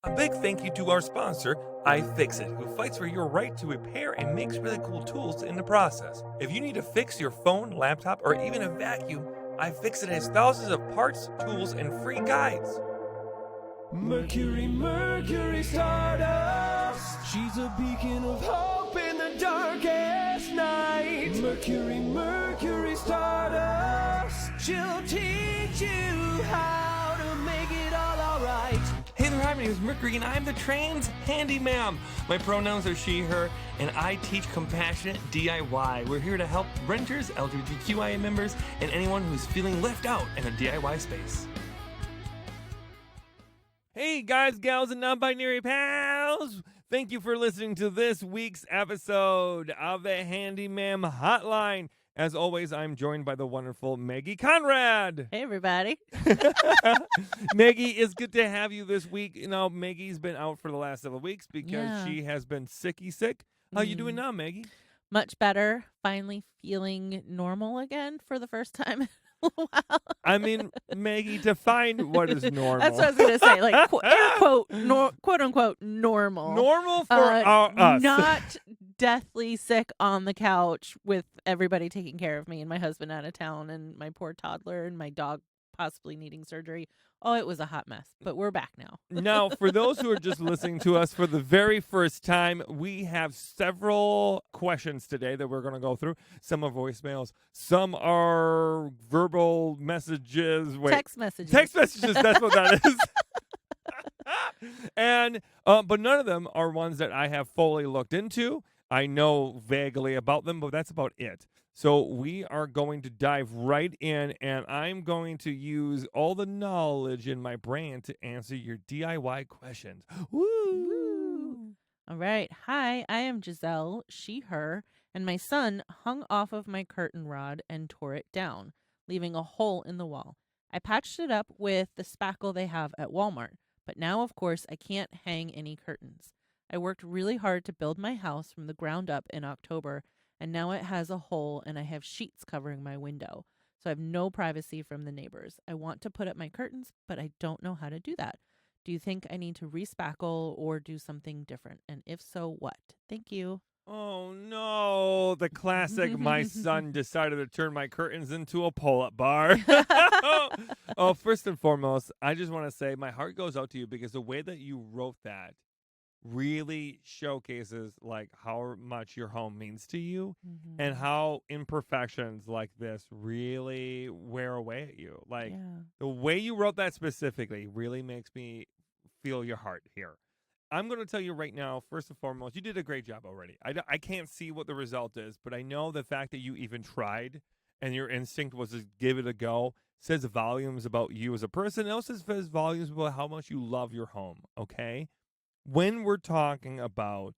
A big thank you to our sponsor, iFixit, who fights for your right to repair and makes really cool tools in the process. If you need to fix your phone, laptop, or even a vacuum, iFixit has thousands of parts, tools, and free guides. Mercury, Mercury Stardust. She's a beacon of hope in the darkest night. Mercury, Mercury Stardust. She'll teach you how to make it all alright. Hey there, hi, my name is Mercury, and I'm the trans Handy Ma'am. My pronouns are she, her, and I teach compassionate DIY. We're here to help renters, LGBTQIA members, and anyone who's feeling left out in a DIY space. Hey guys, gals, and non-binary pals! Thank you for listening to this week's episode of the Handy Ma'am Hotline. As always, I'm joined by the wonderful Maggie Conrad. Hey, everybody. Maggie, it's good to have you this week. You know, Maggie's been out for the last several weeks because she has been sick. How you doing now, Maggie? Much better. Finally feeling normal again for the first time in a while. I mean, Maggie, define what is normal. That's what I was going to say. Like, air quote, quote unquote, normal. Normal for us. Not deathly sick on the couch with everybody taking care of me and my husband out of town and my poor toddler and my dog possibly needing surgery. Oh, it was a hot mess, but we're back now. Now, for those who are just listening to us for the very first time, we have several questions today that we're going to go through. Some are voicemails, some are verbal messages. Text messages. Text messages, that's what that is. And but none of them are ones that I have fully looked into. I know vaguely about them, but that's about it. So we are going to dive right in, and I'm going to use all the knowledge in my brain to answer your DIY questions. Woo! All right. Hi, I am Giselle, she, her, and my son hung off of my curtain rod and tore it down, leaving a hole in the wall. I patched it up with the spackle they have at Walmart, but now, of course, I can't hang any curtains. I worked really hard to build my house from the ground up in October, and now it has a hole and I have sheets covering my window, so I have no privacy from the neighbors. I want to put up my curtains, but I don't know how to do that. Do you think I need to respackle or do something different? And if so, what? Thank you. Oh, no. The classic, my son decided to turn my curtains into a pull-up bar. Oh, first and foremost, I just want to say my heart goes out to you because the way that you wrote that really showcases like how much your home means to you and how imperfections like this really wear away at you. Like the way you wrote that specifically really makes me feel your heart here. I'm going to tell you right now, first and foremost, you did a great job already. I can't see what the result is, but I know the fact that you even tried and your instinct was to give it a go says volumes about you as a person. It also says volumes about how much you love your home, okay? When we're talking about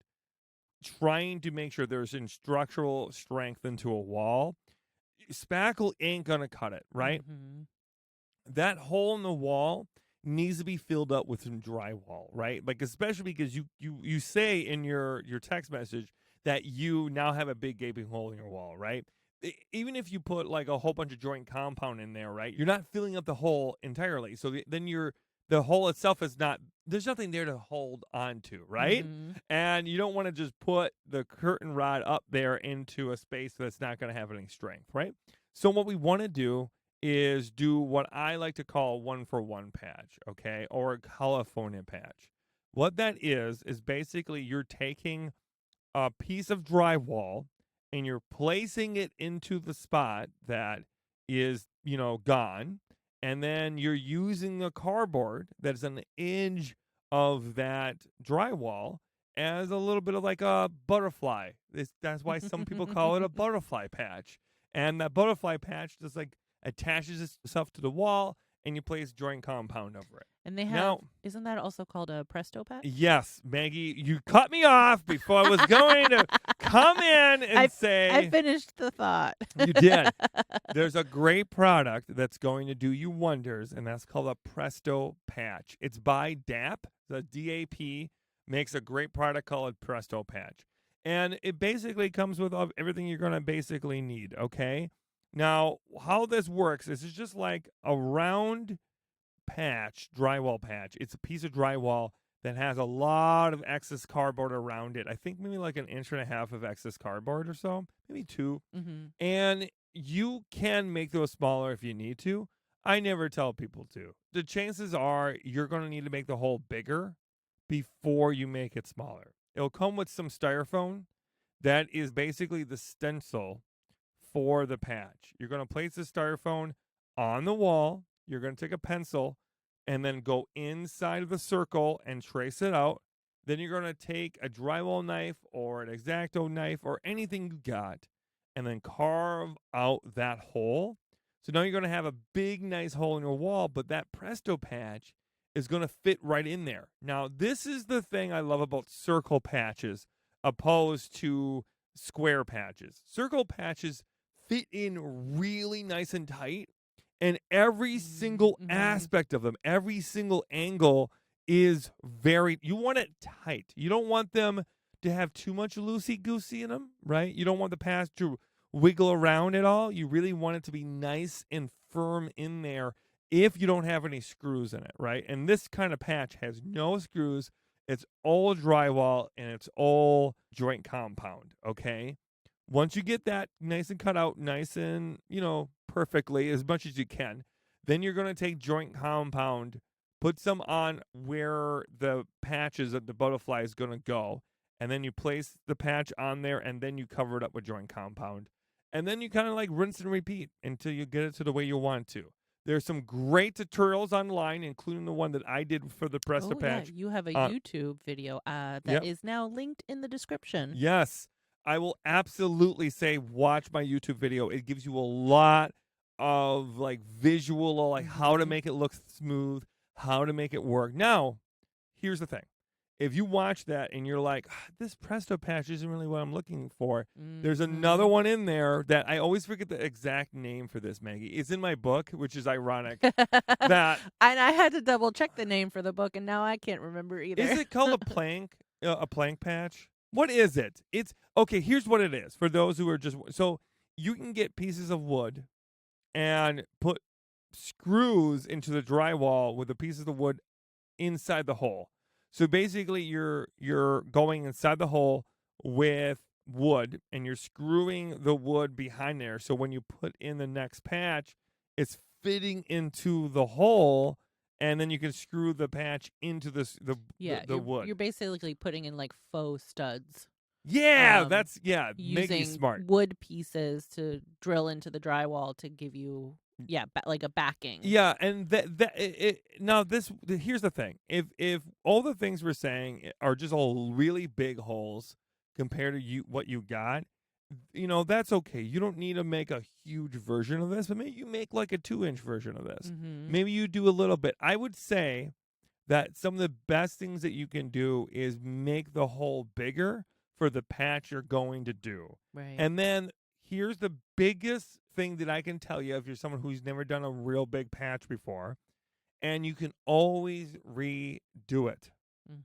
trying to make sure there's structural strength into a wall, spackle ain't going to cut it, right? That hole in the wall needs to be filled up with some drywall, right? Like, especially because you say in your text message that you now have a big gaping hole in your wall, right? Even if you put like a whole bunch of joint compound in there, right? You're not filling up the hole entirely. So then the hole itself is not, there's nothing there to hold on to, right? And you don't want to just put the curtain rod up there into a space that's not going to have any strength, right? So what we want to do is do what I like to call 1-for-1 patch, okay? Or a California patch. What that is basically you're taking a piece of drywall and you're placing it into the spot that is, gone. And then you're using the cardboard that's an edge of that drywall as a little bit of like a butterfly. That's why some people call it a butterfly patch. And that butterfly patch just like attaches itself to the wall and you place joint compound over it. And they have, isn't that also called a Presto patch? Yes, Maggie, you cut me off before I was going to come in and say. I finished the thought. You did. There's a great product that's going to do you wonders, and that's called a Presto patch. It's by DAP. The DAP makes a great product called Presto patch. And it basically comes with everything you're going to basically need, okay? Now, how this works is it's just like a round patch, drywall patch. It's a piece of drywall that has a lot of excess cardboard around it. I think maybe like 1.5 inches of excess cardboard or so, maybe 2. Mm-hmm. And you can make those smaller if you need to. I never tell people to. The chances are you're going to need to make the hole bigger before you make it smaller. It'll come with some styrofoam that is basically the stencil for the patch. You're going to place the styrofoam on the wall. You're going to take a pencil and then go inside of the circle and trace it out. Then you're going to take a drywall knife or an X-Acto knife or anything you got and then carve out that hole. So now you're going to have a big, nice hole in your wall, but that Presto patch is going to fit right in there. Now, this is the thing I love about circle patches opposed to square patches. Circle patches fit in really nice and tight, and every single aspect of them, every single angle is you want it tight. You don't want them to have too much loosey-goosey in them, right? You don't want the patch to wiggle around at all. You really want it to be nice and firm in there if you don't have any screws in it, right? And this kind of patch has no screws. It's all drywall and it's all joint compound, okay? Once you get that nice and cut out, nice and, perfectly, as much as you can, then you're going to take joint compound, put some on where the patches of the butterfly is going to go, and then you place the patch on there, and then you cover it up with joint compound. And then you kind of like rinse and repeat until you get it to the way you want to. There's some great tutorials online, including the one that I did for the Presto patch. Yeah. You have a YouTube video that is now linked in the description. Yes. I will absolutely say watch my YouTube video. It gives you a lot of like visual, like how to make it look smooth, how to make it work. Now, here's the thing. If you watch that and you're like, this Presto patch isn't really what I'm looking for, there's another one in there that I always forget the exact name for this, Maggie. It's in my book, which is ironic. And I had to double check the name for the book, and now I can't remember either. Is it called a plank patch? What is it? It's okay. Here's what it is for those who are so you can get pieces of wood and put screws into the drywall with the pieces of wood inside the hole. So basically, you're going inside the hole with wood and you're screwing the wood behind there. So when you put in the next patch, it's fitting into the hole. And then you can screw the patch into the wood. You're basically putting in like faux studs. Yeah, making using smart wood pieces to drill into the drywall to give you like a backing. Yeah, and here's the thing: if all the things we're saying are just all really big holes compared to what you got, that's okay. You don't need to make a huge version of this, but maybe you make like a 2-inch version of this. Maybe you do a little bit. I would say that some of the best things that you can do is make the hole bigger for the patch you're going to do. Right. And then here's the biggest thing that I can tell you if you're someone who's never done a real big patch before, and you can always redo it.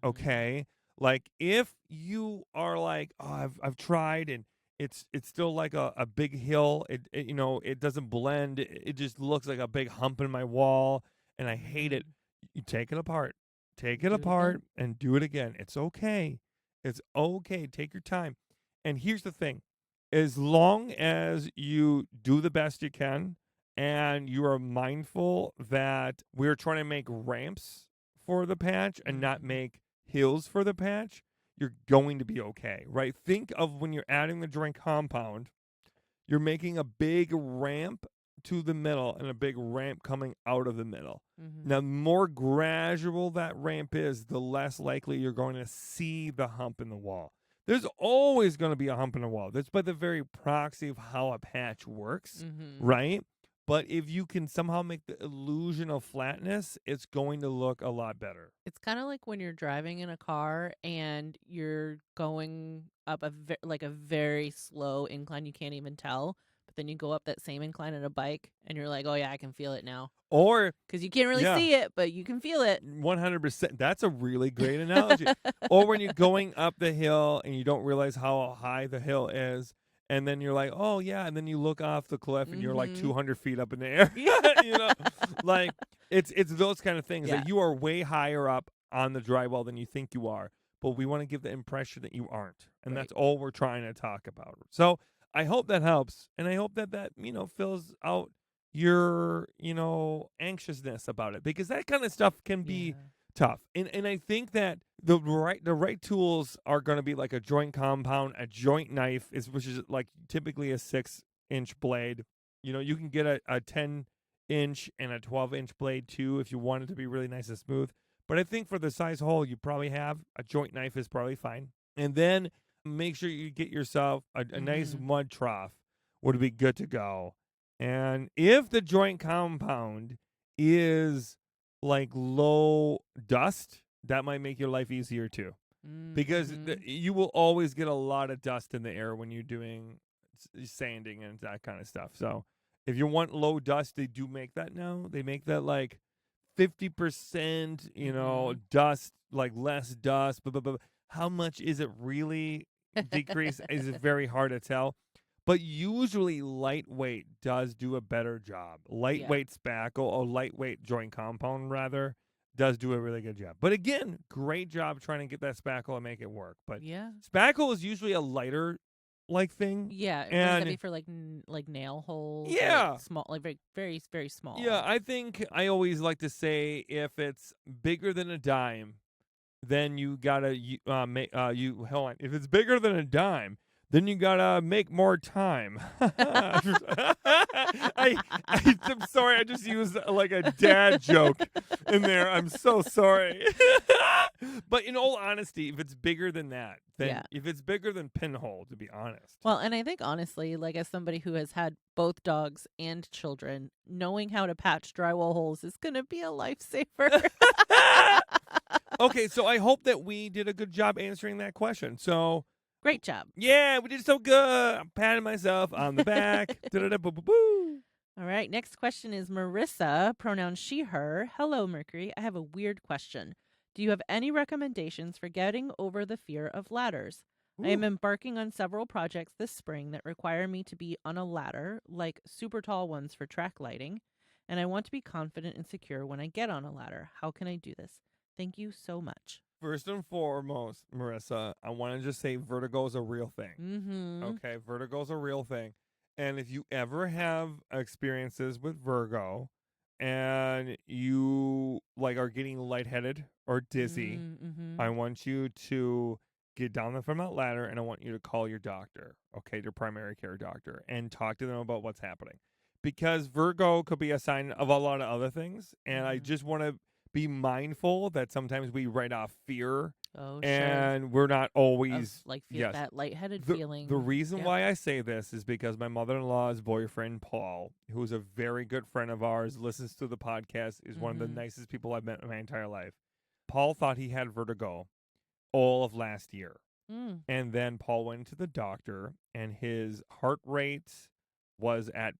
Okay? Like if you are like, oh, I've tried and it's still like a big hill. It doesn't blend. It just looks like a big hump in my wall, and I hate it. You take it apart. Take it apart and do it again. It's okay. It's okay. Take your time. And here's the thing. As long as you do the best you can and you are mindful that we're trying to make ramps for the patch and not make hills for the patch, you're going to be okay, right? Think of when you're adding the joint compound, you're making a big ramp to the middle and a big ramp coming out of the middle. Now, the more gradual that ramp is, the less likely you're going to see the hump in the wall. There's always going to be a hump in the wall. That's by the very proxy of how a patch works, right? But if you can somehow make the illusion of flatness, it's going to look a lot better. It's kind of like when you're driving in a car and you're going up a very slow incline. You can't even tell. But then you go up that same incline on a bike and you're like, oh, yeah, I can feel it now. Or because you can't really see it, but you can feel it. 100%. That's a really great analogy. Or when you're going up the hill and you don't realize how high the hill is. And then you're like, oh, yeah. And then you look off the cliff and you're like 200 feet up in the air. Like it's those kind of things that you are way higher up on the drywall than you think you are. But we want to give the impression that you aren't. And Right. that's all we're trying to talk about. So I hope that helps. And I hope that fills out your, anxiousness about it. Because that kind of stuff can be Yeah. tough. And I think that the right tools are going to be like a joint compound, a joint knife, which is like typically a 6-inch blade. You can get a 10-inch and a 12-inch blade too if you want it to be really nice and smooth. But I think for the size hole you probably have, a joint knife is probably fine. And then make sure you get yourself a nice mud trough would be good to go. And if the joint compound is like low dust, that might make your life easier too. Because you will always get a lot of dust in the air when you're doing sanding and that kind of stuff. So if you want low dust, they do make that now. They make that like 50%, dust, like less dust. But how much is it really decrease is very hard to tell. But usually lightweight does do a better job. Lightweight spackle or lightweight joint compound rather does do a really good job. But again, great job trying to get that spackle and make it work. But spackle is usually a lighter thing. Yeah, it's and gonna be for like nail holes. Yeah, like small, like very, very, very small. Yeah, I think I always like to say if it's bigger than a dime, then you gotta make hold on. If it's bigger than a dime, then you gotta make more time. I'm sorry, I just used like a dad joke in there. I'm so sorry. But in all honesty, if it's bigger than that, then if it's bigger than pinhole, to be honest. Well, and I think honestly, like as somebody who has had both dogs and children, knowing how to patch drywall holes is gonna be a lifesaver. Okay, so I hope that we did a good job answering that question. So great job. Yeah, we did so good. I'm patting myself on the back. Da-da-da-boo-boo-boo. All right, next question is Marissa, pronoun she, her. Hello, Mercury. I have a weird question. Do you have any recommendations for getting over the fear of ladders? I am embarking on several projects this spring that require me to be on a ladder, like super tall ones for track lighting, and I want to be confident and secure when I get on a ladder. How can I do this? Thank you so much. First and foremost, Marissa, I want to just say vertigo is a real thing. Mm-hmm. Okay, vertigo is a real thing. And if you ever have experiences with vertigo and you are getting lightheaded or dizzy, I want you to get down from that ladder and I want you to call your doctor, okay, your primary care doctor, and talk to them about what's happening. Because vertigo could be a sign of a lot of other things. And I just want to be mindful that sometimes we write off fear and we're not always that lightheaded feeling. The reason why I say this is because my mother-in-law's boyfriend, Paul, who's a very good friend of ours, listens to the podcast, is one of the nicest people I've met in my entire life. Paul thought he had vertigo all of last year. And then Paul went to the doctor and his heart rate was at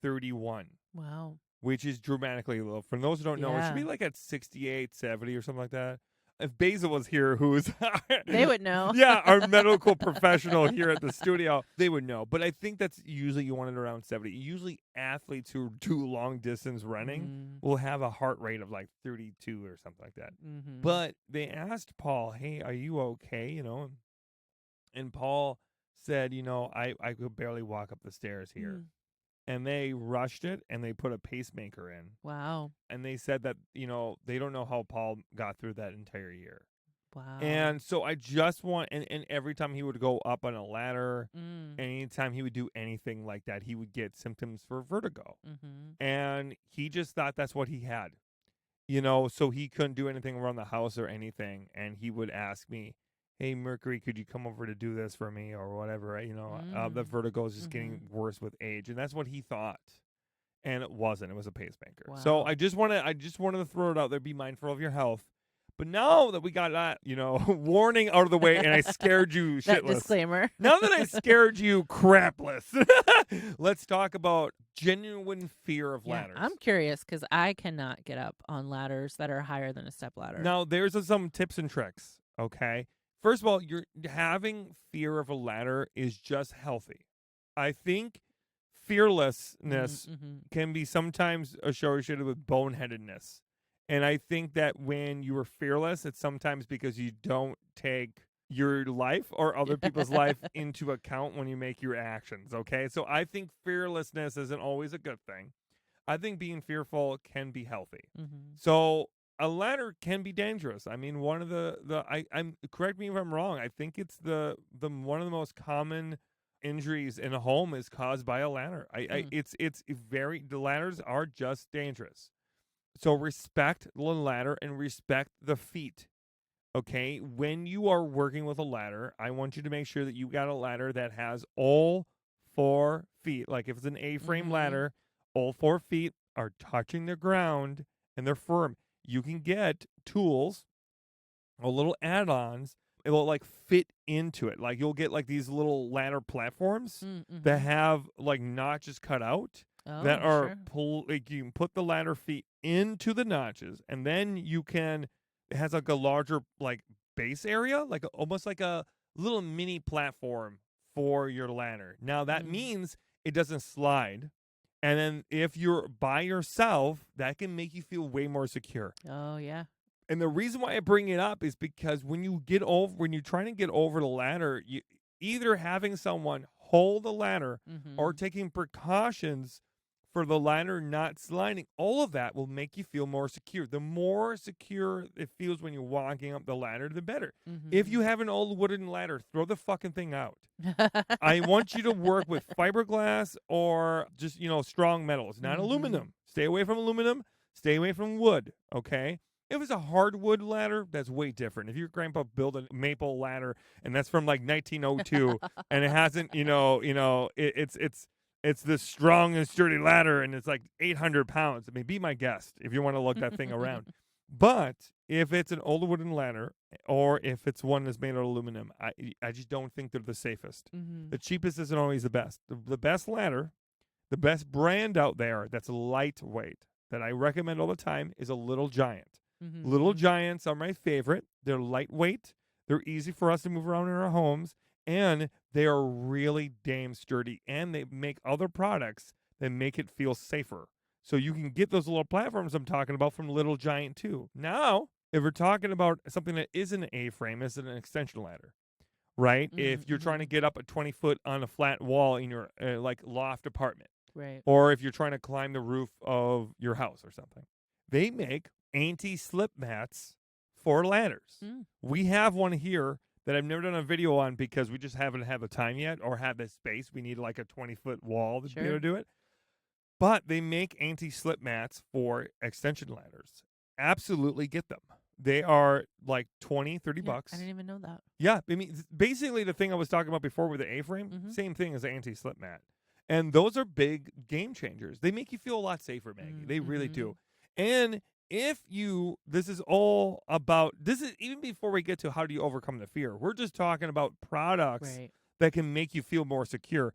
31. Wow. Which is dramatically low. For those who don't know, it should be like at 68, 70 or something like that. If Basil was here, who's they would know. Yeah, our medical professional here at the studio, they would know. But I think that's usually you want it around 70. Usually athletes who do long distance running will have a heart rate of like 32 or something like that. But they asked Paul, "Hey, are you okay?" And Paul said, I could barely walk up the stairs here. And they rushed it and they put a pacemaker in. Wow. And they said that, they don't know how Paul got through that entire year. Wow. And so I just want, and every time he would go up on a ladder, anytime he would do anything like that, he would get symptoms for vertigo. And he just thought that's what he had, so he couldn't do anything around the house or anything. And he would ask me, "Hey, Mercury, could you come over to do this for me?" or whatever. The vertigo is just getting worse with age. And that's what he thought. And it wasn't. It was a pacemaker. Wow. So I just wanted to throw it out there. Be mindful of your health. But now that we got that, warning out of the way and I scared you shitless. That disclaimer. Now that I scared you crapless, let's talk about genuine fear of ladders. I'm curious because I cannot get up on ladders that are higher than a step ladder. Now, there's some tips and tricks, okay? First of all, you're having fear of a ladder is just healthy. I think fearlessness can be sometimes associated with boneheadedness. And I think that when you are fearless, it's sometimes because you don't take your life or other people's life into account when you make your actions, okay? So I think fearlessness isn't always a good thing. I think being fearful can be healthy. Mm-hmm. So a ladder can be dangerous. I mean, one of I'm correct me if I'm wrong. I think it's the one of the most common injuries in a home is caused by a ladder. It's very the ladders are just dangerous. So respect the ladder and respect the feet. Okay, when you are working with a ladder, I want you to make sure that you got a ladder that has all 4 feet. Like if it's an A-frame Mm-hmm. ladder, all 4 feet are touching the ground and they're firm. You can get tools or little add-ons. It will like fit into it. Like you'll get like these little ladder platforms Mm-hmm. that have like notches cut out that Oh, are sure. like you can put the ladder feet into the notches, and then you can. It has like a larger like base area, like almost like a little mini platform for your ladder. Now that Mm. means it doesn't slide, and then if you're by yourself, that can make you feel way more secure. Oh, yeah. And the reason why I bring it up is because when you're trying to get over the ladder, you either having someone hold the ladder or Mm-hmm. taking precautions for the ladder not sliding, all of that will make you feel more secure. The more secure it feels when you're walking up the ladder, the better. If you Mm-hmm. have an old wooden ladder, throw the fucking thing out. I want you to work with fiberglass or just, strong metals, not Mm-hmm. aluminum. Stay away from aluminum, stay away from wood, okay? If it's a hardwood ladder, that's way different. If your grandpa built a maple ladder and that's from like 1902 and it hasn't, it's this strong and sturdy ladder and it's like 800 pounds. I mean, be my guest if you want to lug that thing around. But if it's an old wooden ladder or if it's one that's made out of aluminum, I just don't think they're the safest. Mm-hmm. The cheapest isn't always the best. The best ladder, the best brand out there that's lightweight that I recommend all the time is a Little Giant. Little Mm-hmm. Giants are my favorite. They're lightweight. They're easy for us to move around in our homes, and they are really damn sturdy. And they make other products that make it feel safer. So you can get those little platforms I'm talking about from Little Giant too. Now, if we're talking about something that isn't an A-frame, it's an extension ladder, right? If you're trying to Mm-hmm. get up a 20-foot on a flat wall in your like loft apartment, Right. or if you're trying to climb the roof of your house or something, they make anti-slip mats for ladders. Mm. We have one here that I've never done a video on because we just haven't had the time yet or have the space. We need like a 20-foot wall to be able Sure. to do it. But they make anti-slip mats for extension ladders. Absolutely get them. They are like 20, 30 Yeah, bucks. I didn't even know that. Yeah, I mean, basically the thing I was talking about before with the A-frame, Mhm. same thing as the anti-slip mat. And those are big game changers. They make you feel a lot safer, Maggie. They really do. And this is all about, this is even before we get to how do you overcome the fear. We're just talking about products Right. that can make you feel more secure.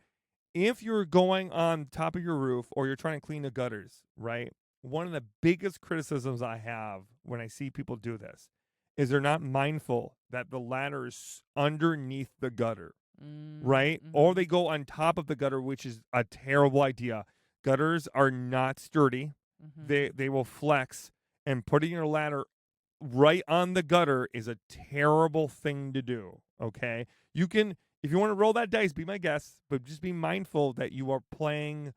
If you're going on top of your roof or you're trying to clean the gutters, right? One of the biggest criticisms I have when I see people do this is they're not mindful that the ladder is underneath the gutter, right? Or they go on top of the gutter, which is a terrible idea. Gutters are not sturdy. Mm-hmm. They will flex, and putting your ladder right on the gutter is a terrible thing to do, okay? You can, if you want to roll that dice, be my guest, but just be mindful that you are playing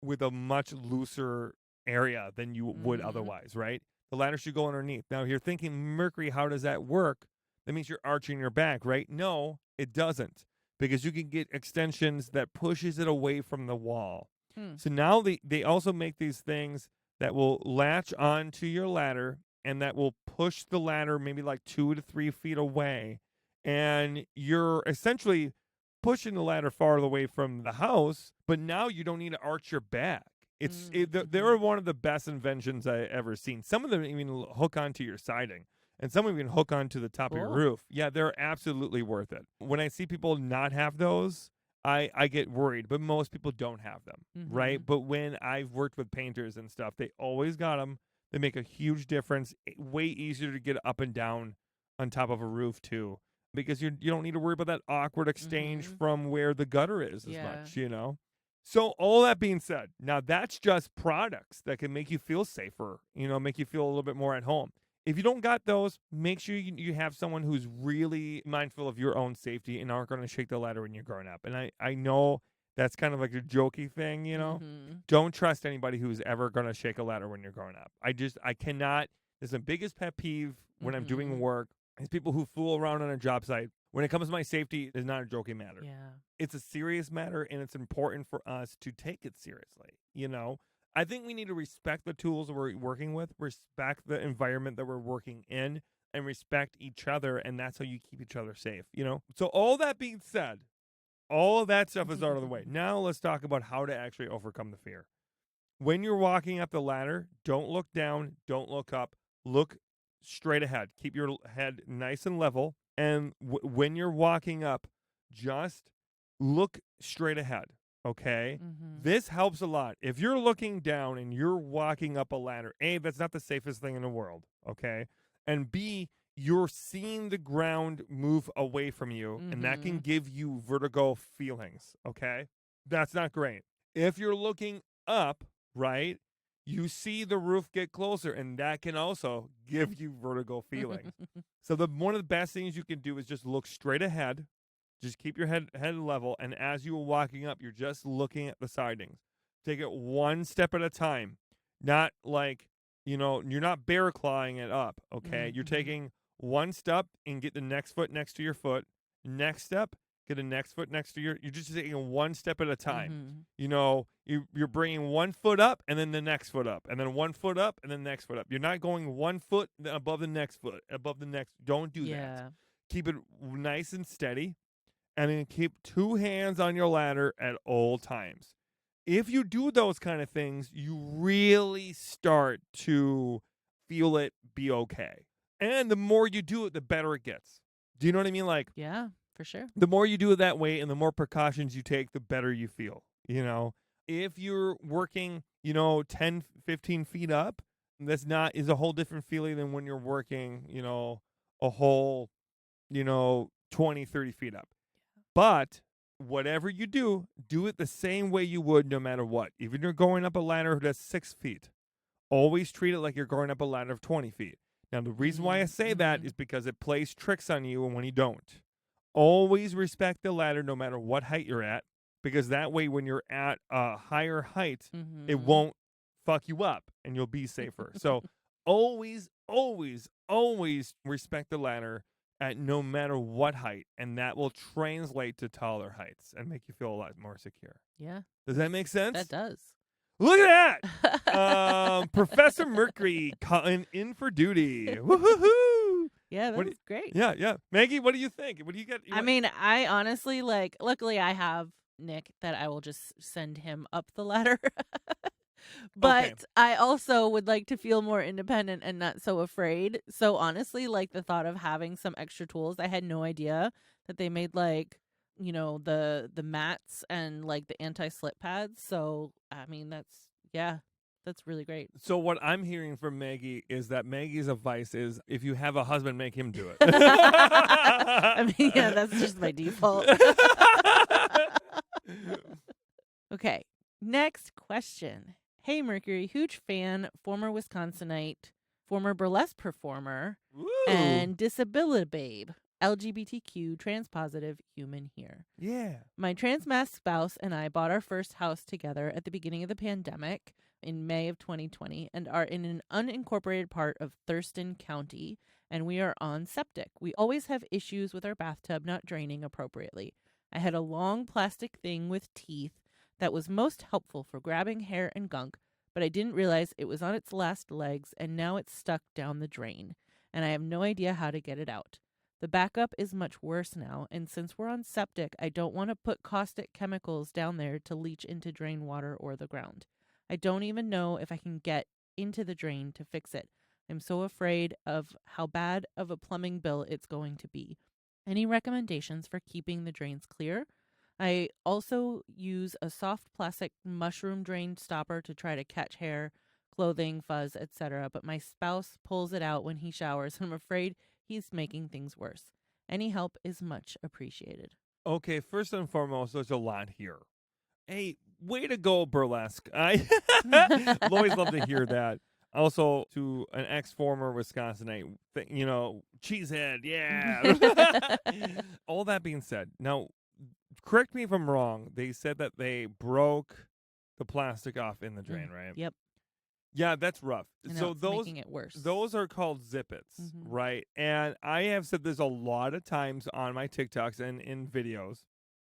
with a much looser area than you would Mhm. otherwise, right? The ladder should go underneath. Now, if you're thinking, Mercury, how does that work? That means you're arching your back, right? No, it doesn't, because you can get extensions that pushes it away from the wall. Hmm. So now they also make these things that will latch onto your ladder and that will push the ladder maybe like 2 to 3 feet away. And you're essentially pushing the ladder farther away from the house, but now you don't need to arch your back. They're one of the best inventions I ever seen. Some of them even hook onto your siding, and some even hook onto the top of your Cool. roof. Yeah, they're absolutely worth it. When I see people not have those, I get worried, but most people don't have them, right? Mhm. But when I've worked with painters and stuff, they always got them. They make a huge difference. Way easier to get up and down on top of a roof too, because you don't need to worry about that awkward exchange Mhm. from where the gutter is as Yeah. much, you know. So all that being said, now that's just products that can make you feel safer, make you feel a little bit more at home. If you don't got those, make sure you have someone who's really mindful of your own safety and aren't going to shake the ladder when you're growing up. And I know that's kind of like a jokey thing, Don't trust anybody who's ever going to shake a ladder when you're growing up. I cannot. It's the biggest pet peeve when I'm doing work is people who fool around on a job site. When it comes to my safety, it's not a joking matter. Yeah. It's a serious matter, and it's important for us to take it seriously, I think we need to respect the tools that we're working with, respect the environment that we're working in, and respect each other, and that's how you keep each other safe, So all that being said, all of that stuff is out of the way. Now let's talk about how to actually overcome the fear. When you're walking up the ladder, don't look down, don't look up, look straight ahead. Keep your head nice and level. And when you're walking up, just look straight ahead, okay? This helps a lot. If you're looking down and you're walking up a ladder, A, that's not the safest thing in the world, okay? And B, you're seeing the ground move away from you, and that can give you vertigo feelings, okay? That's not great. If you're looking up, right, you see the roof get closer, and that can also give you vertigo feelings. So one of the best things you can do is just look straight ahead. Just keep your head level, and as you are walking up, you're just looking at the sidings. Take it one step at a time. Not like, you're not bear clawing it up, okay? You're taking one step and get the next foot next to your foot. Next step, get the next foot next to you're just taking one step at a time. You're bringing one foot up and then the next foot up, and then one foot up and then the next foot up. You're not going one foot above the next foot, above the next. Don't do that. Keep it nice and steady, and then keep two hands on your ladder at all times. If you do those kind of things, you really start to feel it be okay. And the more you do it, the better it gets. Do you know what I mean? Like, yeah, for sure. The more you do it that way and the more precautions you take, the better you feel, If you're working, 10, 15 feet up, is a whole different feeling than when you're working, a whole, 20, 30 feet up. But whatever you do it the same way you would no matter what. Even you're going up a ladder that's 6 feet, always treat it like you're going up a ladder of 20 feet. Now, the reason why I say that is because it plays tricks on you when you don't. Always respect the ladder no matter what height you're at, because that way when you're at a higher height, it won't fuck you up and you'll be safer. So always, always, always respect the ladder at no matter what height, and that will translate to taller heights and make you feel a lot more secure. Yeah. Does that make sense? That does. Look at that! Professor Mercury in for duty. Woohoo! Yeah, that was great. Yeah. Maggie, what do you think? What do you get? I mean, I honestly, luckily I have Nick that I will just send him up the ladder. But I also would like to feel more independent and not so afraid. So honestly, the thought of having some extra tools, I had no idea that they made the mats and the anti-slip pads. So I mean, that's really great. So what I'm hearing from Maggie is that Maggie's advice is if you have a husband, make him do it. I mean, yeah, that's just my default. Okay, next question. Hey, Mercury, huge fan, former Wisconsinite, former burlesque performer, and disability babe. LGBTQ transpositive human here. Yeah. My trans masc spouse and I bought our first house together at the beginning of the pandemic in May of 2020 and are in an unincorporated part of Thurston County, and we are on septic. We always have issues with our bathtub not draining appropriately. I had a long plastic thing with teeth that was most helpful for grabbing hair and gunk, but I didn't realize it was on its last legs and now it's stuck down the drain, and I have no idea how to get it out. The backup is much worse now, and since we're on septic, I don't want to put caustic chemicals down there to leach into drain water or the ground. I don't even know if I can get into the drain to fix it. I'm so afraid of how bad of a plumbing bill it's going to be. Any recommendations for keeping the drains clear? I also use a soft plastic mushroom drain stopper to try to catch hair, clothing, fuzz, etc., but my spouse pulls it out when he showers, and I'm afraid he's making things worse. Any help is much appreciated. Okay, first and foremost, there's a lot here. Hey, way to go, burlesque. I always love to hear that. Also, to an ex-former Wisconsinite, cheesehead, yeah. All that being said, now, correct me if I'm wrong. They said that they broke the plastic off in the drain, right? Yep. Yeah, that's rough. And So now it's making it worse. those are called zippets, right? And I have said this a lot of times on my TikToks and in videos.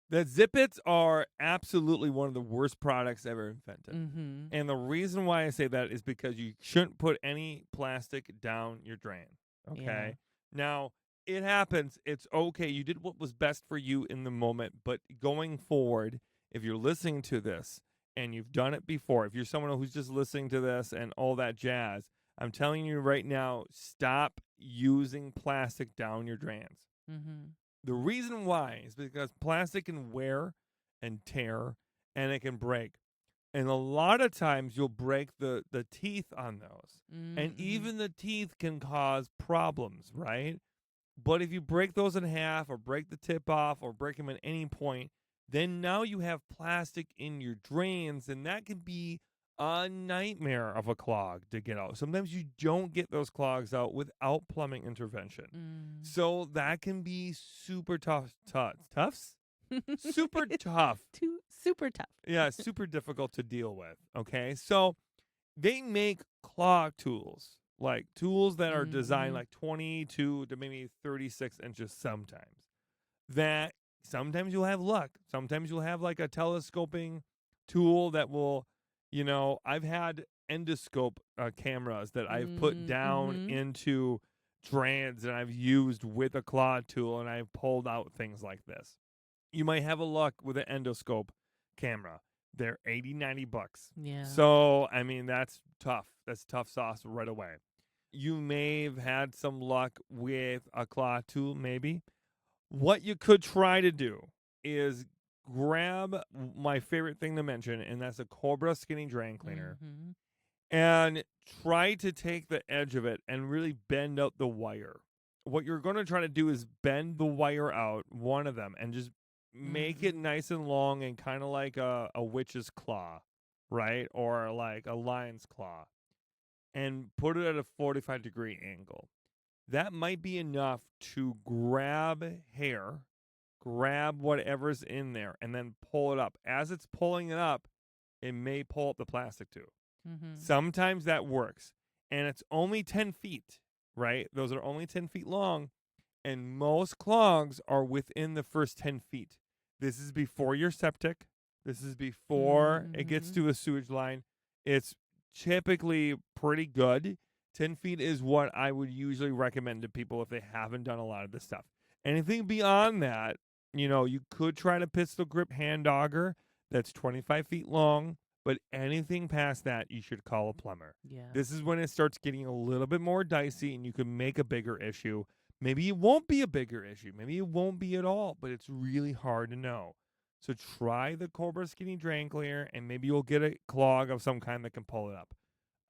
That zippets are absolutely one of the worst products ever invented. And the reason why I say that is because you shouldn't put any plastic down your drain. Okay. Yeah. Now, it happens. It's okay. You did what was best for you in the moment. But going forward, if you're listening to this and you've done it before, if you're someone who's just listening to this and all that jazz, I'm telling you right now, stop using plastic down your drains. The reason why is because plastic can wear and tear, and it can break. And a lot of times you'll break the teeth on those. And even the teeth can cause problems, right? But if you break those in half or break the tip off or break them at any point, then now you have plastic in your drains, and that can be a nightmare of a clog to get out. Sometimes you don't get those clogs out without plumbing intervention. So that can be super tufts? Super tough. Super tough. Yeah, super difficult to deal with. Okay, so they make claw tools, like tools that are designed like 22 to maybe 36 inches sometimes. That sometimes you'll have luck. Sometimes you'll have like a telescoping tool that will, I've had endoscope cameras that I've put down into drains and I've used with a claw tool, and I've pulled out things like this. You might have a luck with an endoscope camera. They're $80-$90. Yeah. So, I mean, that's tough. That's tough sauce right away. You may have had some luck with a claw tool, maybe. What you could try to do is grab my favorite thing to mention, and that's a Cobra Skinny Drain Cleaner, and try to take the edge of it and really bend out the wire. What you're going to try to do is bend the wire out, one of them, and just make it nice and long and kind of like a witch's claw, right? Or like a lion's claw, and put it at a 45-degree angle. That might be enough to grab hair, grab whatever's in there, and then pull it up. As it's pulling it up, it may pull up the plastic too. Sometimes that works. And it's only 10 feet, right? Those are only 10 feet long. And most clogs are within the first 10 feet. This is before your septic. This is before it gets to a sewage line. It's typically pretty good. 10 feet is what I would usually recommend to people if they haven't done a lot of this stuff. Anything beyond that, you could try to pistol grip hand auger. That's 25 feet long. But anything past that, you should call a plumber. Yeah. This is when it starts getting a little bit more dicey, and you can make a bigger issue. Maybe it won't be a bigger issue. Maybe it won't be at all, but it's really hard to know. So try the Cobra Skinny Drain Cleaner, and maybe you'll get a clog of some kind that can pull it up.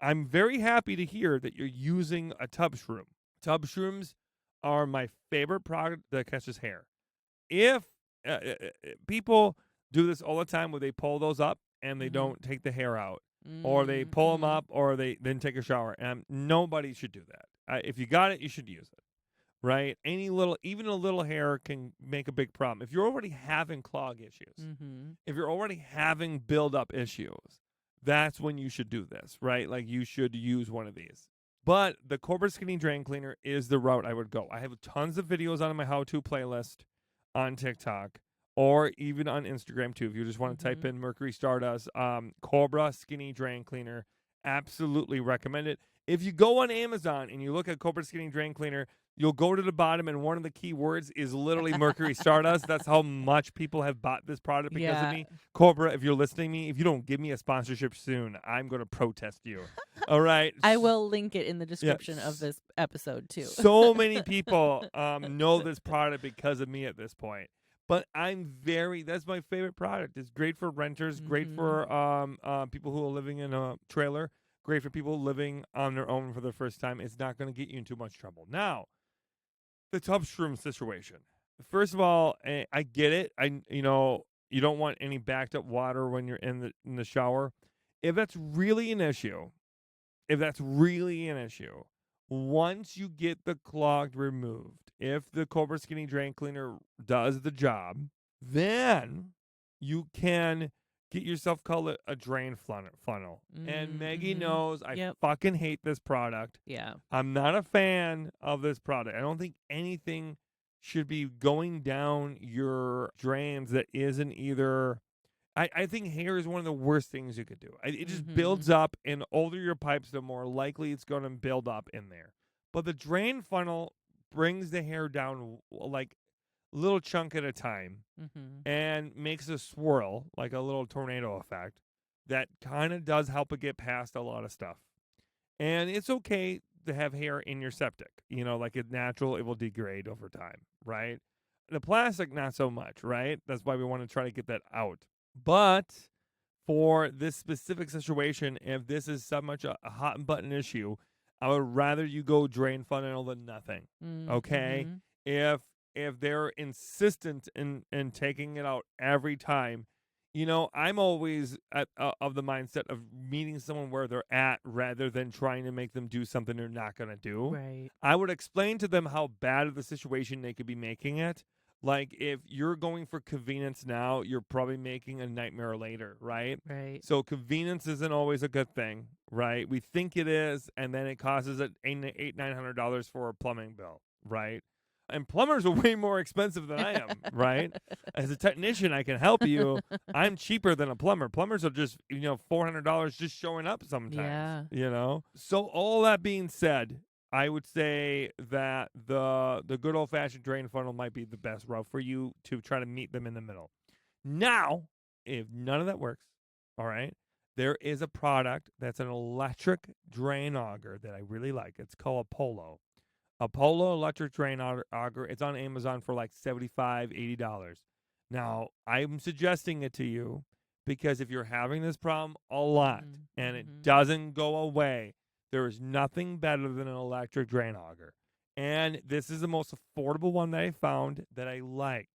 I'm very happy to hear that you're using a tub shroom. Tub shrooms are my favorite product that catches hair. If people do this all the time where they pull those up and they don't take the hair out, or they pull them up, or they then take a shower, and nobody should do that. If you got it, you should use it, right? Even a little hair can make a big problem. If you're already having clog issues, if you're already having build-up issues, that's when you should do this, right? Like, you should use one of these. But the Cobra Skinny Drain Cleaner is the route I would go. I have tons of videos on my how-to playlist on TikTok, or even on Instagram too. If you just want to type in Mercury Stardust, Cobra Skinny Drain Cleaner, absolutely recommend it. If you go on Amazon and you look at Cobra Skinny Drain Cleaner, you'll go to the bottom, and one of the key words is literally Mercury Stardust. That's how much people have bought this product because of me. Cobra, if you're listening to me, if you don't give me a sponsorship soon, I'm going to protest you. All right? I will link it in the description of this episode, too. So many people know this product because of me at this point. But that's my favorite product. It's great for renters, great for people who are living in a trailer, great for people living on their own for the first time. It's not going to get you in too much trouble. Now, the tub shroom situation. First of all, I get it. You don't want any backed up water when you're in the shower. If that's really an issue, once you get the clog removed, if the Cobra Skinny Drain Cleaner does the job, then you can get yourself called a drain funnel. And Maggie knows I fucking hate this product. Yeah. I'm not a fan of this product. I don't think anything should be going down your drains that isn't either. I think hair is one of the worst things you could do. It just builds up, and the older your pipes, the more likely it's going to build up in there. But the drain funnel brings the hair down like a little chunk at a time and makes a swirl, like a little tornado effect, that kind of does help it get past a lot of stuff. And it's okay to have hair in your septic. You know, like it's natural, it will degrade over time, right? The plastic, not so much, right? That's why we want to try to get that out. But for this specific situation, if this is so much a hot button issue, I would rather you go drain funnel than nothing. Okay? If they're insistent in taking it out every time, you know, I'm always of the mindset of meeting someone where they're at rather than trying to make them do something they're not going to do. Right. I would explain to them how bad of the situation they could be making it. Like, if you're going for convenience now, you're probably making a nightmare later, right? Right. So convenience isn't always a good thing, right? We think it is, and then it causes $800-900 for a plumbing bill, right? And plumbers are way more expensive than I am, right? As a technician, I can help you. I'm cheaper than a plumber. Plumbers are just, $400 just showing up sometimes, So all that being said, I would say that the good old-fashioned drain funnel might be the best route for you to try to meet them in the middle. Now, if none of that works, all right, there is a product that's an electric drain auger that I really like. It's called Apollo. Apollo electric drain auger. It's on Amazon for like $75, $80. Now, I'm suggesting it to you because if you're having this problem a lot and it doesn't go away, there is nothing better than an electric drain auger. And this is the most affordable one that I found that I like.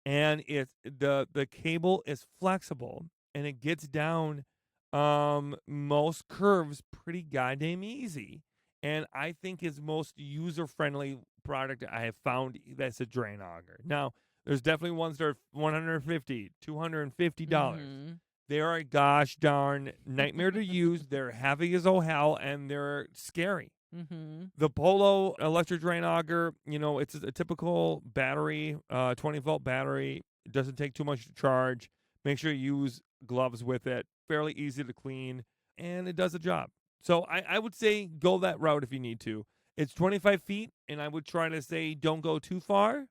And it's the cable is flexible and it gets down most curves pretty goddamn easy. And I think it's most user-friendly product I have found that's a drain auger. Now, there's definitely ones that are $150, $250. They are a gosh darn nightmare to use. They're heavy as all hell, and they're scary. The Polo electric drain auger, it's a typical battery, 20-volt battery. It doesn't take too much to charge. Make sure you use gloves with it. Fairly easy to clean, and it does the job. So I would say go that route if you need to. It's 25 feet, and I would try to say don't go too far.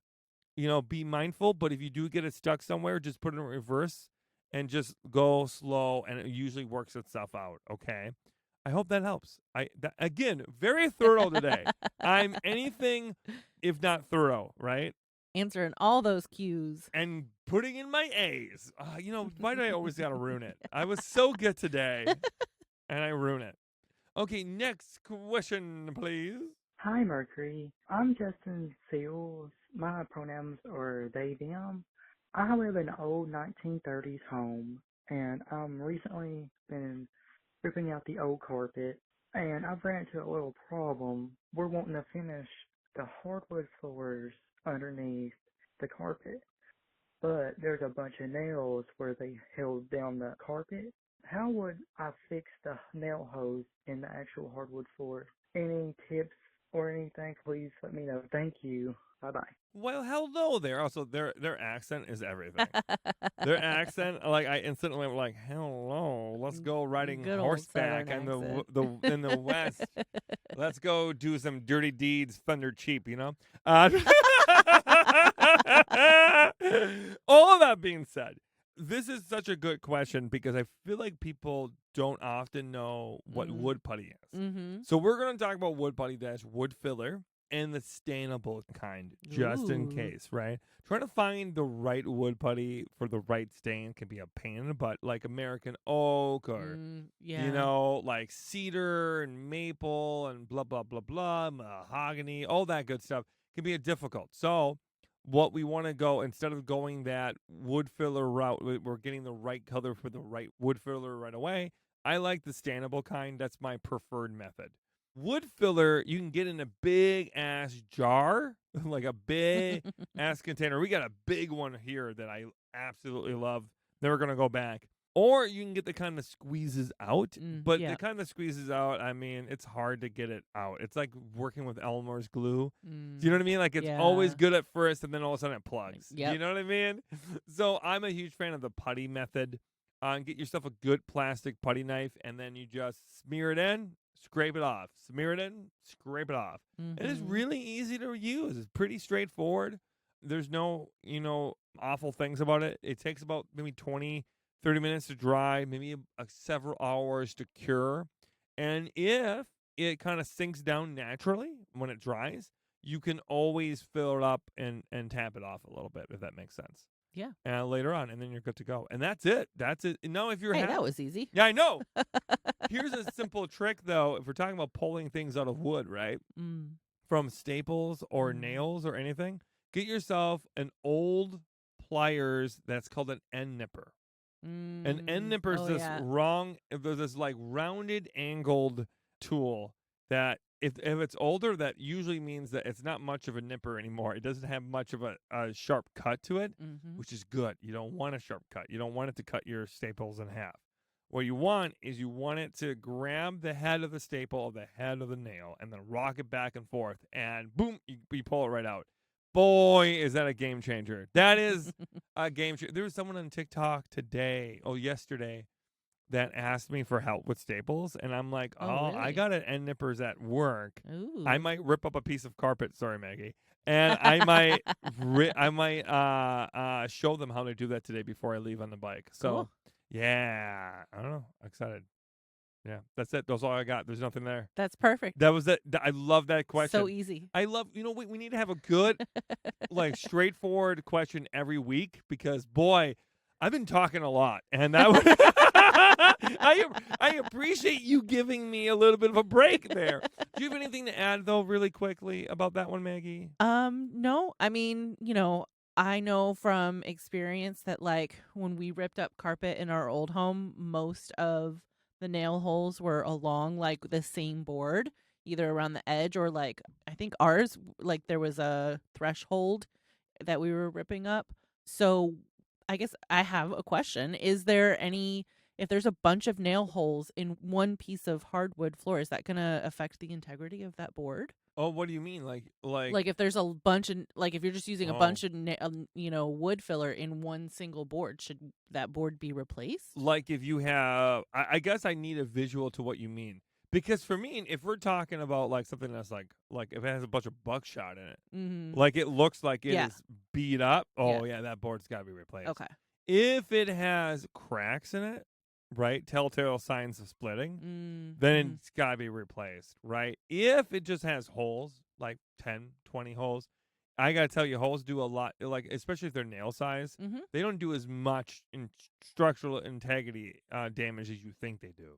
Be mindful, but if you do get it stuck somewhere, just put it in reverse and just go slow, and it usually works itself out, okay? I hope that helps. Again, very thorough today. I'm anything if not thorough, right? Answering all those cues. And putting in my A's. Why do I always got to ruin it? I was so good today, and I ruin it. Okay, next question, please. Hi, Mercury. I'm Justin Seals. My pronouns are they, them. I live in an old 1930s home, and recently been ripping out the old carpet, and I've ran into a little problem. We're wanting to finish the hardwood floors underneath the carpet, but there's a bunch of nails where they held down the carpet. How would I fix the nail holes in the actual hardwood floor? Any tips or anything, please let me know. Thank you. Bye-bye. Well, hello there. Also, their accent is everything. Their accent, like I instantly went like, hello, let's go riding Good old horseback in in the West. Let's go do some dirty deeds, thunder cheap, All of that being said, this is such a good question because I feel like people don't often know what wood putty is. So we're going to talk about wood putty that's wood filler and the stainable kind, just in case, right? Trying to find the right wood putty for the right stain can be a pain in the butt, like American oak or, like cedar and maple and blah, blah, blah, blah, mahogany, all that good stuff can be difficult. So what we want to go, instead of going that wood filler route, we're getting the right color for the right wood filler right away. I like the standable kind. That's my preferred method. Wood filler, you can get in a big ass jar, like a big ass container. We got a big one here that I absolutely love. Never going to go back. Or you can get the kind that squeezes out. But the kind that squeezes out, I mean, it's hard to get it out. It's like working with Elmer's glue. Do you know what I mean? Like, it's always good at first, and then all of a sudden it plugs. Yep. You know what I mean? So I'm a huge fan of the putty method. Get yourself a good plastic putty knife, and then you just smear it in, scrape it off. Smear it in, scrape it off. And it's really easy to use. It's pretty straightforward. There's no, awful things about it. It takes about maybe 20, 30 minutes to dry, maybe several hours to cure. And if it kind of sinks down naturally when it dries, you can always fill it up and tap it off a little bit, if that makes sense. Yeah. Later on, and then you're good to go. And that's it. That's it. Now, if you're that was easy. Yeah, I know. Here's a simple trick, though. If we're talking about pulling things out of wood, right? From staples or nails or anything, get yourself an old pliers that's called an end nipper. An end nipper is there's this like rounded, angled tool that if it's older, that usually means that it's not much of a nipper anymore. It doesn't have much of a sharp cut to it, which is good. You don't want a sharp cut. You don't want it to cut your staples in half. What you want is it to grab the head of the staple or the head of the nail and then rock it back and forth, and boom, you pull it right out. Boy, is that a game changer. That is a game changer. There was someone on TikTok yesterday, that asked me for help with staples, and I'm like, really? I got an end nippers at work. Ooh. I might rip up a piece of carpet. Sorry, Maggie. And I might show them how to do that today before I leave on the bike. So, cool. Yeah, I don't know. Excited. Yeah, that's it. That's all I got. There's nothing there. That's perfect. That was it. I love that question. So easy. I love, we need to have a good, like, straightforward question every week, because, boy, I've been talking a lot, and that was I appreciate you giving me a little bit of a break there. Do you have anything to add, though, really quickly about that one, Maggie? No. I mean, I know from experience that, like, when we ripped up carpet in our old home, most of the nail holes were along, like, the same board, either around the edge or, like, I think ours, like, there was a threshold that we were ripping up. So I guess I have a question. Is there if there's a bunch of nail holes in one piece of hardwood floor, is that going to affect the integrity of that board? Oh, what do you mean? Like if there's a bunch of, like, if you're just using a bunch of, wood filler in one single board, should that board be replaced? Like, if you have, I guess I need a visual to what you mean. Because for me, if we're talking about, like, something that's like if it has a bunch of buckshot in it, like, it looks like it is beat up, that board's got to be replaced. Okay. If it has cracks in it, right, telltale signs of splitting, then it's got to be replaced, right? If it just has holes, like 10, 20 holes, I got to tell you, holes do a lot, like, especially if they're nail size, they don't do as much in structural integrity damage as you think they do,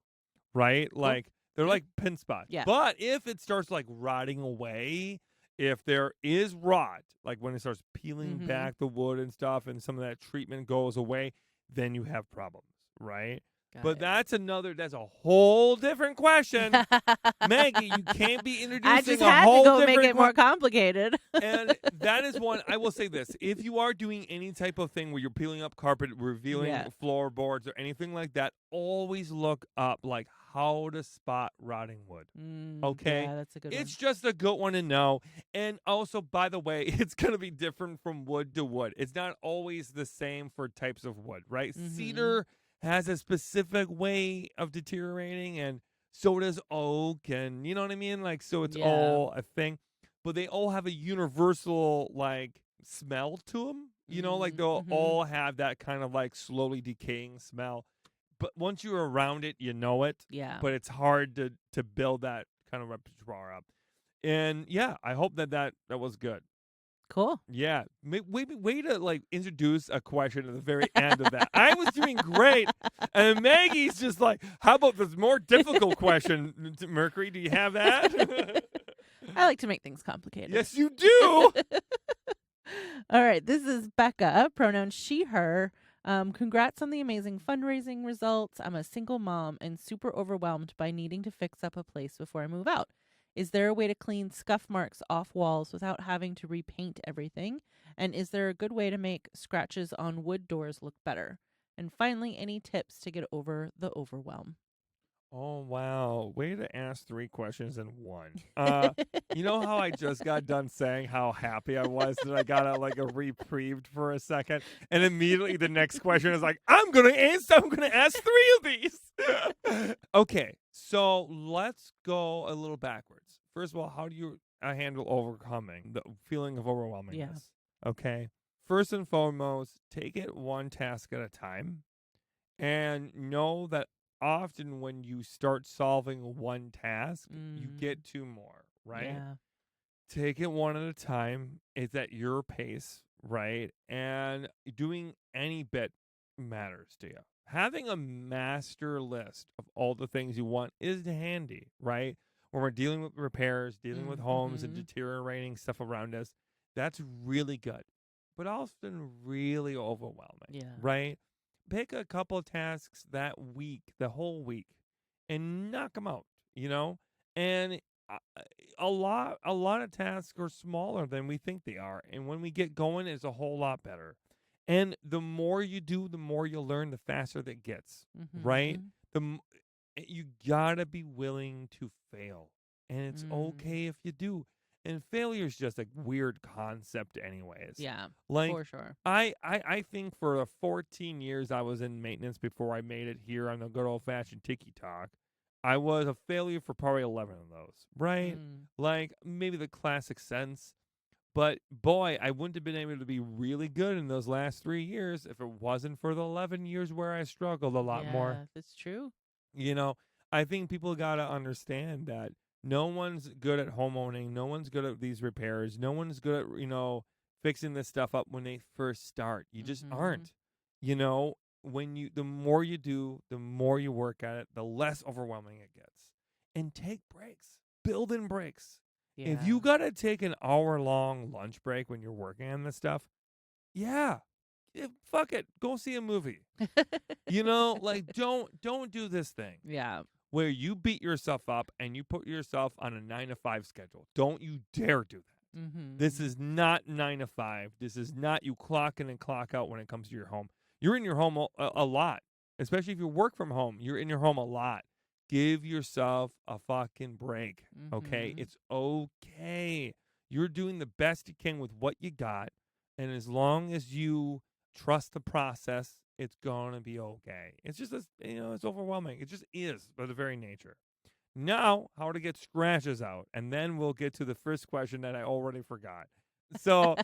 right? Like, they're like pin spots. Yeah. But if it starts, like, rotting away, if there is rot, like when it starts peeling back the wood and stuff, and some of that treatment goes away, then you have problems, right? But that's a whole different question. Maggie, you can't be introducing I just a had whole to go different make it more complicated. And that is one, I will say this. If you are doing any type of thing where you're peeling up carpet, revealing floorboards or anything like that, always look up, like, how to spot rotting wood. Okay? Yeah, that's a good one. It's just a good one to know. And also, by the way, it's going to be different from wood to wood. It's not always the same for types of wood, right? Cedar has a specific way of deteriorating, and so does oak, and you know what I mean? Like, so it's all a thing. But they all have a universal, like, smell to them. You know, like, they'll all have that kind of, like, slowly decaying smell. But once you're around it, you know it. Yeah. But it's hard to build that kind of repertoire up. And, yeah, I hope that was good. Cool. Yeah. Way to, like, introduce a question at the very end of that. I was doing great. And Maggie's just like, how about this more difficult question, Mercury? Do you have that? I like to make things complicated. Yes, you do. All right. This is Becca, pronoun she, her. Congrats on the amazing fundraising results. I'm a single mom and super overwhelmed by needing to fix up a place before I move out. Is there a way to clean scuff marks off walls without having to repaint everything? And is there a good way to make scratches on wood doors look better? And finally, any tips to get over the overwhelm? Oh, wow. Way to ask 3 questions in one. You know how I just got done saying how happy I was that I got a reprieved for a second, and immediately the next question is like, I'm gonna ask 3 of these. Okay, so let's go a little backwards. First of all, how do you handle overcoming the feeling of overwhelmingness? Okay. First and foremost, take it one task at a time, and know that often when you start solving one task, you get 2 more, right? Yeah. Take it one at a time. It's at your pace, right? And doing any bit matters to you. Having a master list of all the things you want is handy, right? When we're dealing with repairs, dealing with homes and deteriorating stuff around us, that's really good, but often really overwhelming, right? Pick a couple of tasks that week, the whole week, and knock them out, And uh, a lot of tasks are smaller than we think they are, and when we get going, it's a whole lot better. And the more you do, the more you learn, the faster that gets, right? You gotta be willing to fail, and it's okay if you do. And failure is just a weird concept anyways. Yeah, like for sure. I think for the 14 years I was in maintenance before I made it here on the good old-fashioned Tiki Talk, I was a failure for probably 11 of those, right? Like maybe the classic sense. But boy, I wouldn't have been able to be really good in those last 3 years if it wasn't for the 11 years where I struggled a lot more. Yeah, that's true. I think people got to understand that no one's good at homeowning. No one's good at these repairs. No one's good at, fixing this stuff up when they first start. You just aren't. The more you do, the more you work at it, the less overwhelming it gets. And take breaks. Build in breaks. Yeah. If you got to take an hour-long lunch break when you're working on this stuff, fuck it. Go see a movie. Don't do this thing. Yeah. Where you beat yourself up and you put yourself on a 9-to-5 schedule. Don't you dare do that. This is not 9 to 5. This is not you clock in and clock out when it comes to your home. You're in your home a lot, especially if you work from home. You're in your home a lot. Give yourself a fucking break, okay? It's okay. You're doing the best you can with what you got, and as long as you trust the process, it's going to be okay. It's just, it's overwhelming. It just is by the very nature. Now, how to get scratches out, and then we'll get to the first question that I already forgot. So,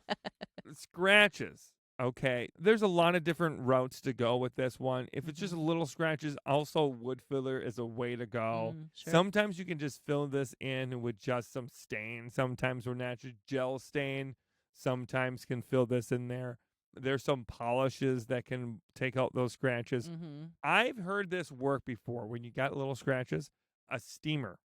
scratches. Okay, there's a lot of different routes to go with this one. If it's just little scratches, also wood filler is a way to go. Sure. Sometimes you can just fill this in with just some stain. Sometimes we're natural gel stain. Sometimes can fill this in there. There's some polishes that can take out those scratches. I've heard this work before. When you got little scratches, a steamer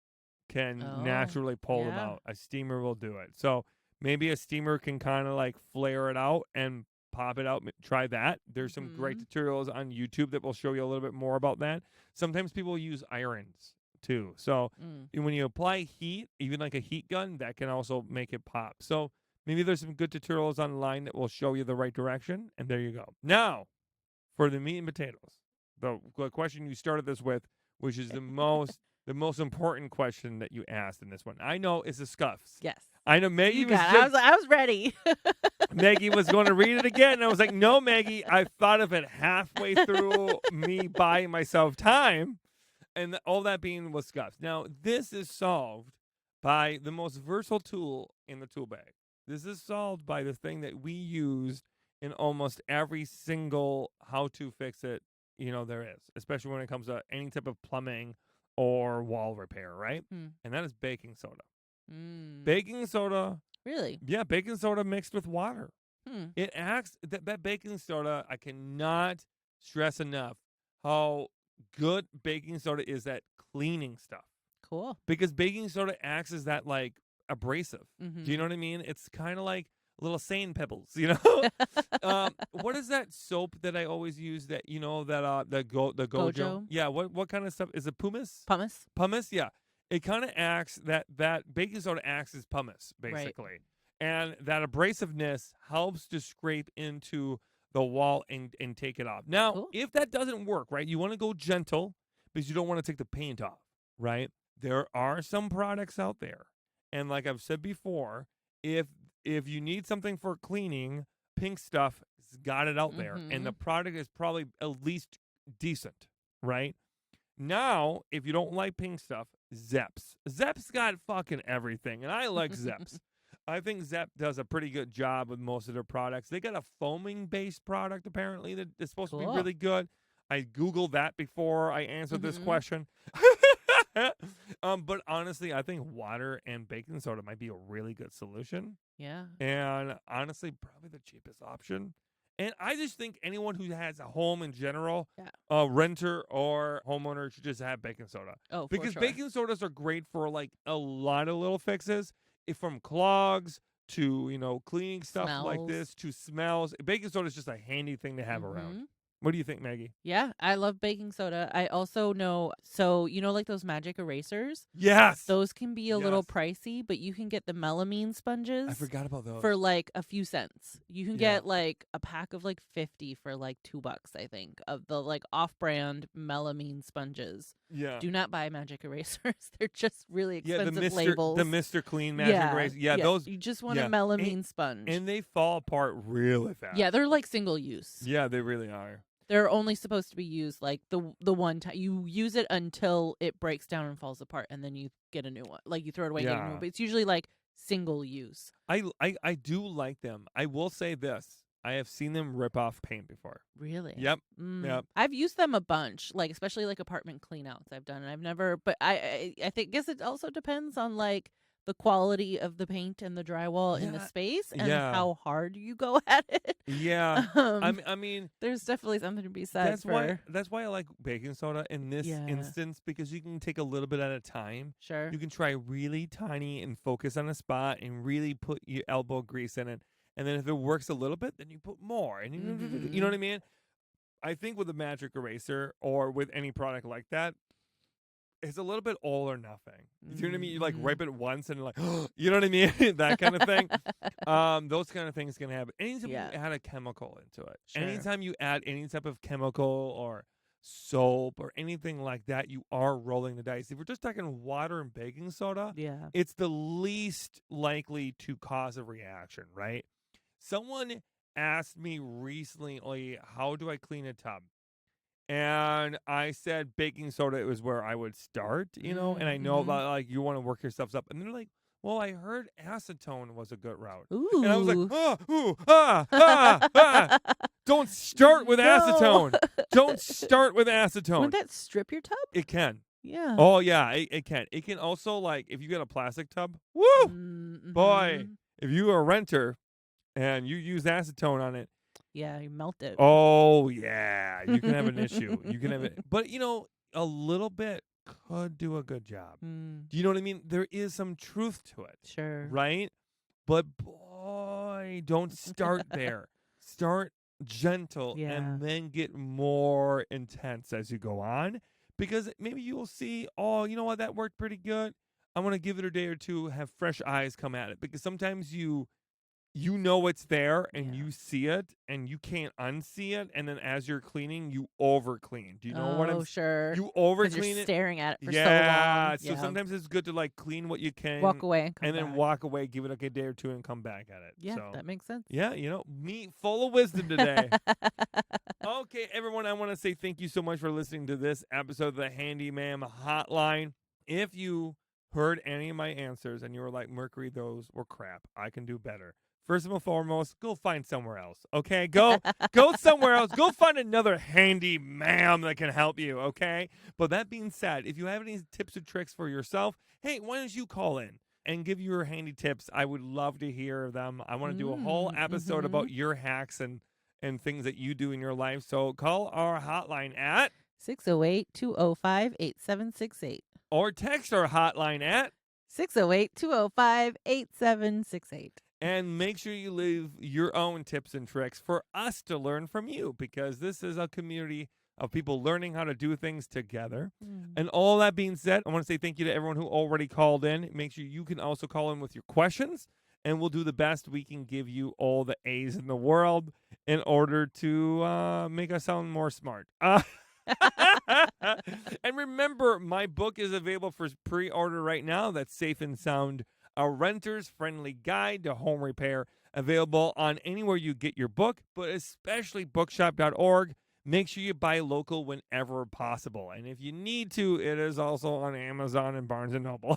can naturally pull them out. A steamer will do it. So maybe a steamer can kind of like flare it out and pop it out. Try that. There's some great tutorials on YouTube that will show you a little bit more about that. Sometimes people use irons too. So when you apply heat, even like a heat gun, that can also make it pop. So maybe there's some good tutorials online that will show you the right direction. And there you go. Now, for the meat and potatoes, the question you started this with, which is the most important question that you asked in this one. I know it's the scuffs. Yes. I know Maggie I was ready. Maggie was going to read it again, and I was like, no, Maggie, I thought of it halfway through me buying myself time, and all that being was scuffs. Now, this is solved by the most versatile tool in the tool bag. This is solved by the thing that we use in almost every single how to fix it, there is, especially when it comes to any type of plumbing or wall repair, right? And that is baking soda. Baking soda. Really? Yeah, baking soda mixed with water. It acts, that baking soda, I cannot stress enough how good baking soda is at cleaning stuff. Cool. Because baking soda acts as that like abrasive. Do you know what I mean? It's kind of like little sand pebbles, What is that soap that I always use that, the Gojo? Gojo? Yeah, what kind of stuff? Is it pumice? Pumice? Pumice, yeah. It kind of acts, that baking soda acts as pumice, basically. Right. And that abrasiveness helps to scrape into the wall and take it off. Now, Cool. if that doesn't work, right, you want to go gentle because you don't want to take the paint off, right? There are some products out there. And like I've said before, if you need something for cleaning, Pink Stuff has got it out there. And the product is probably at least decent, right? Now, if you don't like Pink Stuff, Zepp's. Zepp's got fucking everything. And I like Zepp's. I think Zepp does a pretty good job with most of their products. They got a foaming-based product, apparently, that is supposed to be really good. I Googled that before I answered this question. But honestly, I think water and baking soda might be a really good solution. Yeah. And honestly, probably the cheapest option. And I just think anyone who has a home in general, renter or homeowner, should just have baking soda. Oh, because for sure. baking sodas are great for like a lot of little fixes. From clogs to, cleaning stuff like this to smells. Baking soda is just a handy thing to have around. What do you think, Maggie? Yeah, I love baking soda. I also know, like those magic erasers? Yes. Those can be a little pricey, but you can get the melamine sponges. I forgot about those. For like a few cents. You can get like a pack of like 50 for like $2, I think, of the like off-brand melamine sponges. Yeah. Do not buy magic erasers. They're just really expensive labels. The Mr. Clean magic eraser. Yeah, those. You just want a melamine sponge. And they fall apart really fast. Yeah, they're like single use. Yeah, they really are. They're only supposed to be used like the one time. You use it until it breaks down and falls apart, and then you get a new one. Like you throw it away, get a new one. But it's usually like single use. I do like them. I will say this. I have seen them rip off paint before. Really? Yep. Yep. I've used them a bunch, like especially like apartment cleanouts I've done, and I've never. But I guess it also depends on like the quality of the paint and the drywall in the space and how hard you go at it. Yeah. I mean, there's definitely something to be said that's why I like baking soda in this instance, because you can take a little bit at a time. Sure. You can try really tiny and focus on a spot and really put your elbow grease in it. And then if it works a little bit, then you put more. And you know what I mean? I think with a magic eraser or with any product like that, it's a little bit all or nothing. You know what I mean? You like wipe it once and like, you know what I mean? That kind of thing. Those kind of things can happen. Anytime you add a chemical into it, anytime you add any type of chemical or soap or anything like that, you are rolling the dice. If we're just talking water and baking soda, it's the least likely to cause a reaction, right? Someone asked me recently, how do I clean a tub? And I said baking soda was where I would start, and I know that like you want to work yourselves up. And they're like, well, I heard acetone was a good route. Ooh. And I was like, don't start with acetone. Don't start with acetone. Wouldn't that strip your tub? It can. Yeah. Oh, yeah, it can. It can also, like, if you get a plastic tub, boy, if you are a renter and you use acetone on it, yeah, you melt it. Oh, yeah. You can have an issue. You can have it. But, a little bit could do a good job. Do you know what I mean? There is some truth to it. Sure. Right? But, boy, don't start there. Start gentle and then get more intense as you go on. Because maybe you'll see, oh, you know what? That worked pretty good. I'm going to give it a day or two, have fresh eyes come at it. Because sometimes you know it's there and you see it and you can't unsee it, and then as you're cleaning, you over clean. Do you know what I'm saying? Sure. You over clean it. You're staring at it for so long. So sometimes it's good to like clean what you can, walk away and come and then back. walk away, give it like a day or two, and come back at it. Yeah, so, that makes sense. Yeah, me full of wisdom today. Okay, everyone, I want to say thank you so much for listening to this episode of the Handy Ma'am Hotline. If you heard any of my answers and you were like, Mercury, those were crap, I can do better. First and foremost, go find somewhere else, okay? Go somewhere else. Go find another handy ma'am that can help you, okay? But that being said, if you have any tips or tricks for yourself, hey, why don't you call in and give your handy tips? I would love to hear them. I want to do a whole episode about your hacks and things that you do in your life. So call our hotline at 608-205-8768. Or text our hotline at 608-205-8768. And make sure you leave your own tips and tricks for us to learn from you, because this is a community of people learning how to do things together. And all that being said, I want to say thank you to everyone who already called in. Make sure you can also call in with your questions, and we'll do the best we can give you all the A's in the world in order to make us sound more smart. And remember, my book is available for pre-order right now. That's Safe and Sound, a renter's friendly guide to home repair, available on anywhere you get your book, but especially bookshop.org. Make sure you buy local whenever possible. And if you need to, it is also on Amazon and Barnes & Noble.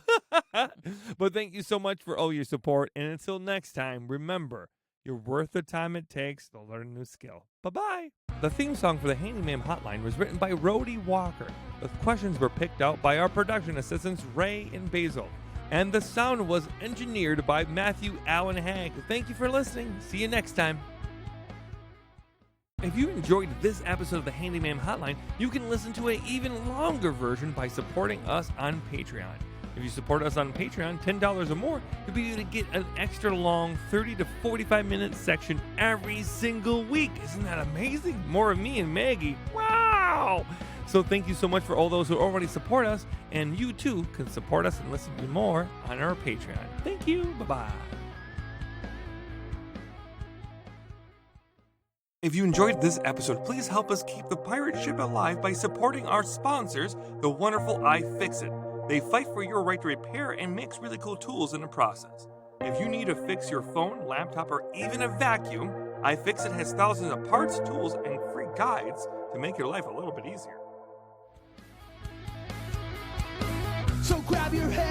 But thank you so much for all your support. And until next time, remember, you're worth the time it takes to learn a new skill. Bye-bye. The theme song for the Handy Ma'am Hotline was written by Rhodey Walker. The questions were picked out by our production assistants, Ray and Basil. And the sound was engineered by Matthew Allen Hagg. Thank you for listening. See you next time. If you enjoyed this episode of the Handy Ma'am Hotline, you can listen to an even longer version by supporting us on Patreon. If you support us on Patreon, $10 or more, you'll be able to get an extra long 30 to 45-minute section every single week. Isn't that amazing? More of me and Maggie. Wow! So thank you so much for all those who already support us, and you too can support us and listen to more on our Patreon. Thank you. Bye-bye. If you enjoyed this episode, please help us keep the pirate ship alive by supporting our sponsors, the wonderful iFixit. They fight for your right to repair and makes really cool tools in the process. If you need to fix your phone, laptop, or even a vacuum, iFixit has thousands of parts, tools, and free guides to make your life a little bit easier. So grab your head